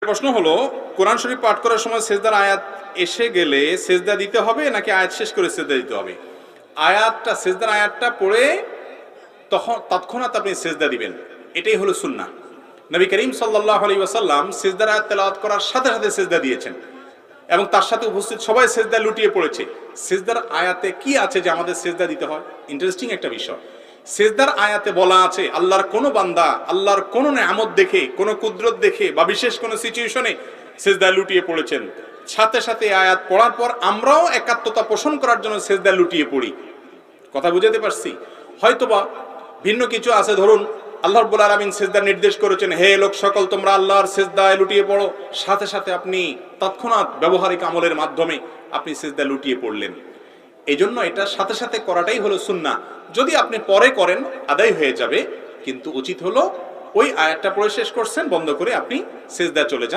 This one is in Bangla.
প্রশ্ন হলো, কোরআন শরীফ পাঠ করার সময় সেজদার আয়াত এসে গেলে সেজদা দিতে হবে নাকি আয়াত শেষ করে সেজদা দিতে হবে? সেজদার আয়াতটা পড়ে তৎক্ষণাৎ আপনি সেজদা দিবেন, এটাই হলো সুন্নাহ। নবী করিম সাল্লাল্লাহু আলাইহি ওয়াসাল্লাম সেজদার আয়াত তেলাওয়াত করার সাথে সাথে সেজদা দিয়েছেন এবং তার সাথে উপস্থিত সবাই সেজদা লুটিয়ে পড়েছে। সেজদার আয়াতে কি আছে যে আমাদের সেজদা দিতে হয়? ইন্টারেস্টিং একটা বিষয়। সেজদার আয়াতে বলা আছে আল্লাহর কোনো বান্দা আল্লাহর কোনো নেয়ামত দেখে, কোনো কুদরত দেখে বা বিশেষ কোনো সিচুয়েশনে সেজদা লুটিয়ে পড়েছেন, সাথে সাথে আয়াত পড়ার পর আমরাও একাত্মতা পোষণ করার জন্য সেজদা লুটিয়ে পড়ি। কথা বুঝাতে পারছি? হয়তোবা ভিন্ন কিছু আছে, ধরুন আল্লাহ রাব্বুল আলামিন সেজদার নির্দেশ করেছেন, হে লোক সকল তোমরা আল্লাহর সেজদায় লুটিয়ে পড়ো, সাথে সাথে আপনি তৎক্ষণাৎ ব্যবহারিক আমলের মাধ্যমে আপনি সেজদা লুটিয়ে পড়লেন। এই জন্য এটা সাথে সাথে করাটাই হলো সুন্নাহ। যদি আপনি পরে করেন আদায় হয়ে যাবে, কিন্তু উচিত হলো ওই আয়াতটা পড়ে শেষ করছেন, বন্ধ করে আপনি সেজদা চলে যান।